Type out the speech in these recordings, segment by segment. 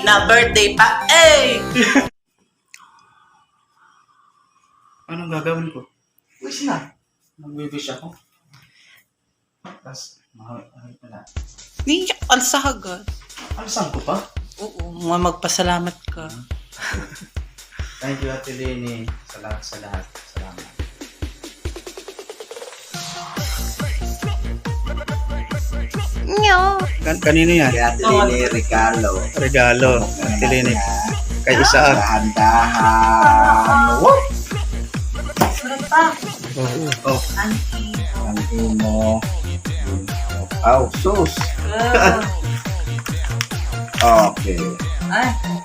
na birthday pa. Eh! Anong gagawin ko? Wish na. Mag-wish ako. Tapos, mahal pala. Niya, alsahagad. Alisan ko pa? Oo, magpasalamat ka. Thank you, Ate Lenny. Sa lahat. Salamat. Nyo. Kanino yan? Kaya Ate Lenny, Regalo. Ate Lenny. Kay Isaac. Dahan-dahan. Woo! Oh. Ang mo. Oh, sus. Okay.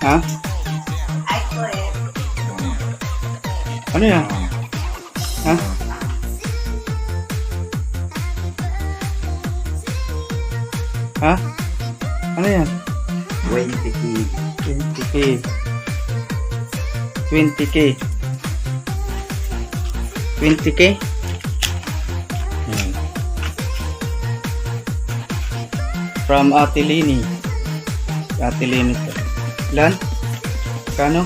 Ha? Ano yan? Ha? Ha? Ano yan? 20 20K. 20K. 20K? Yan. From Ate Lenny. Ate Lenny to. Ilan? Kano?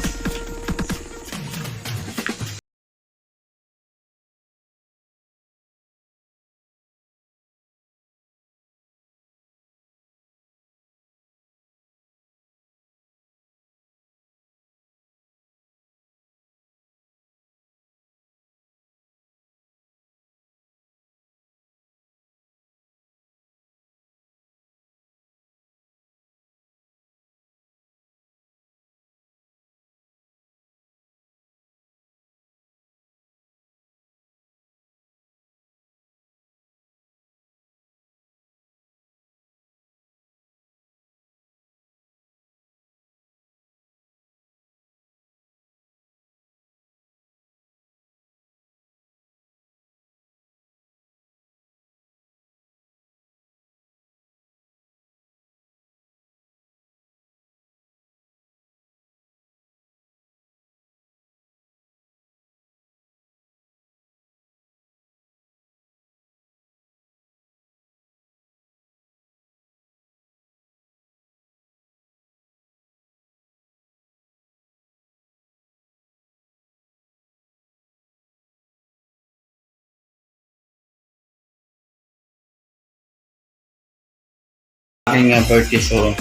Aking birthday, so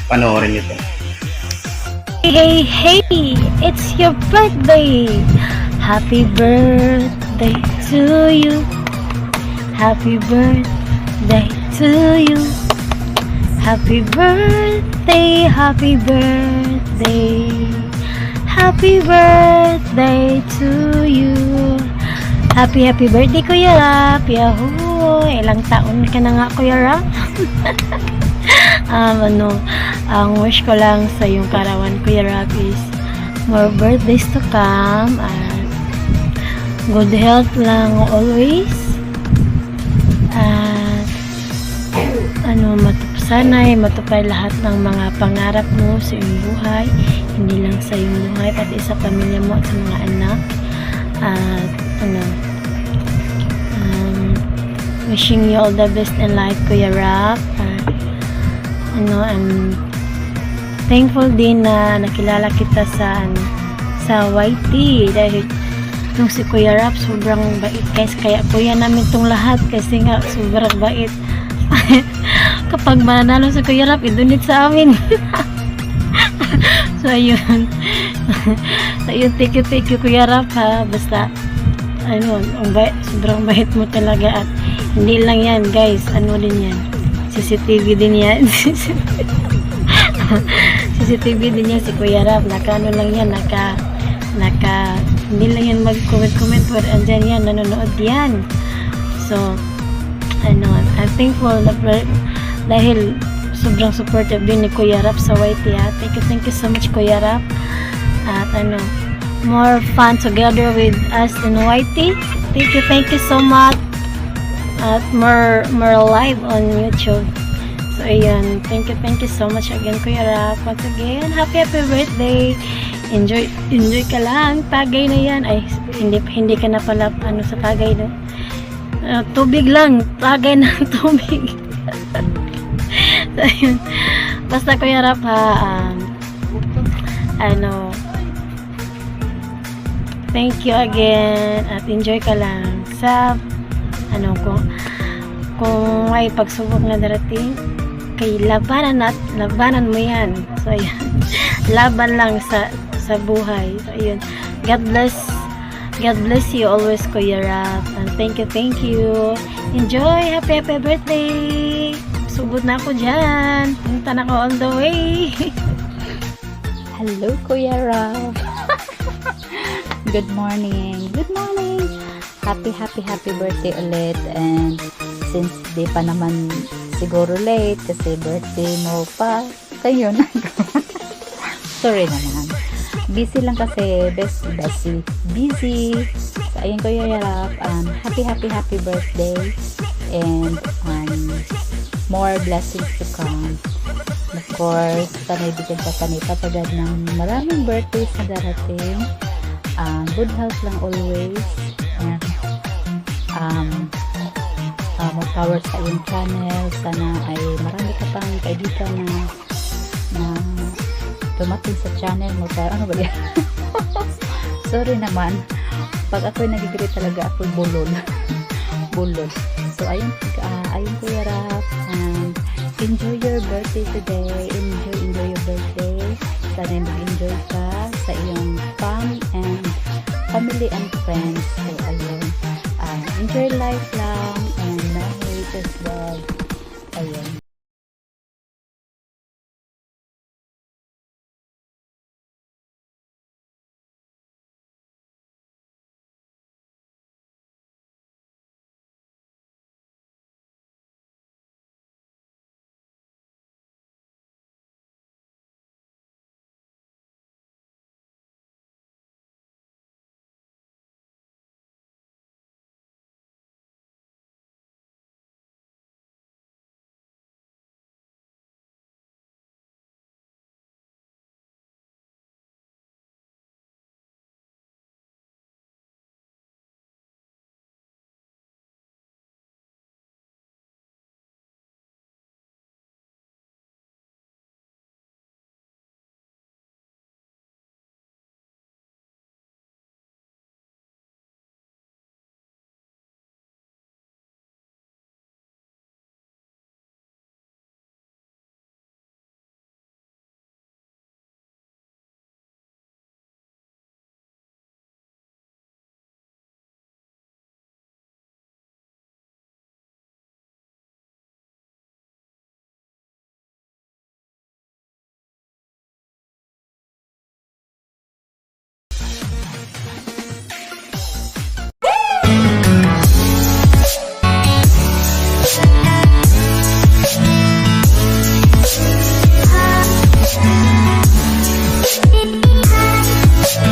panoorin nyo to. Hey, hey, it's your birthday. Happy birthday to you. Happy birthday to you. Happy birthday, happy birthday. Happy birthday to you. Happy birthday, Kuya Rap. Yahoo! Ilang taon ka na nga, Kuya Rap? Ang wish ko lang sa yung karawan, Kuya Rap, is more birthdays to come at good health lang always, at sana'y matupad lahat ng mga pangarap mo sa iyong buhay, hindi lang sa iyong buhay, pati sa pamilya mo at sa mga anak. At wishing you all the best in life, Kuya Rap. I'm thankful din na nakilala kita sa YT, dahil nung si Kuya Rap sobrang bait, guys, kaya kuya namin tong lahat kasi nga sobrang bait. Kapag mananalo si Kuya Rap, idunit sa amin. So ayun. So ayun, thank you Kuya Rap, ha. Basta sobrang bait mo talaga, at hindi lang yan, guys, din yan, CCTV din yan. CCTV din yan si Kuya Rap, lang yan, hindi lang yan mag-comment, pero andyan yan, nanonood yan. So I'm thankful na dahil sobrang supportive din ni Kuya Rap sa YT, ha. Thank you so much, Kuya Rap. At more fun together with us in YT. Thank you so much. At more live on YouTube. So ayun, thank you so much again, Kuya Rap. Once again, happy birthday. Enjoy ka lang. Tagay na yan. Ay, hindi ka na pala sa tagay, no? Tubig lang. Tagay ng tubig. So ayun. Basta, Kuya Rap, ha, thank you again at enjoy ka lang sa kung may pagsubok na darating kay labanan mo yan. So ayan, laban lang sa buhay. So ayun, God bless you always, Kuya Rap, and thank you. Enjoy, happy birthday. Subod na ako dyan, punta na ako all the way. Hello, Kuya Rob. Good morning. Happy birthday ulit. And since di pa naman siguro late kasi birthday mo pa, kayo na. Sorry naman. Busy lang kasi, busy. So, ayun, Kuya Rob. Happy birthday. And more blessings to come. Of course, sanay bigyan ka kanita pagad ng maraming birthdays na darating. Good health lang always. More power sa iyong channel. Sana ay marami ka pang kaibigan na dumating sa channel mo. Ano ba yan? Sorry naman. Pag ako'y nagigreet talaga, ako'y bulol. So, ayun Kuya Rap. Enjoy your birthday today. Enjoy your birthday. Sana mag-enjoy ka sa iyong family and friends. So, ayun. Enjoy life lang and no hate as well. Ayun.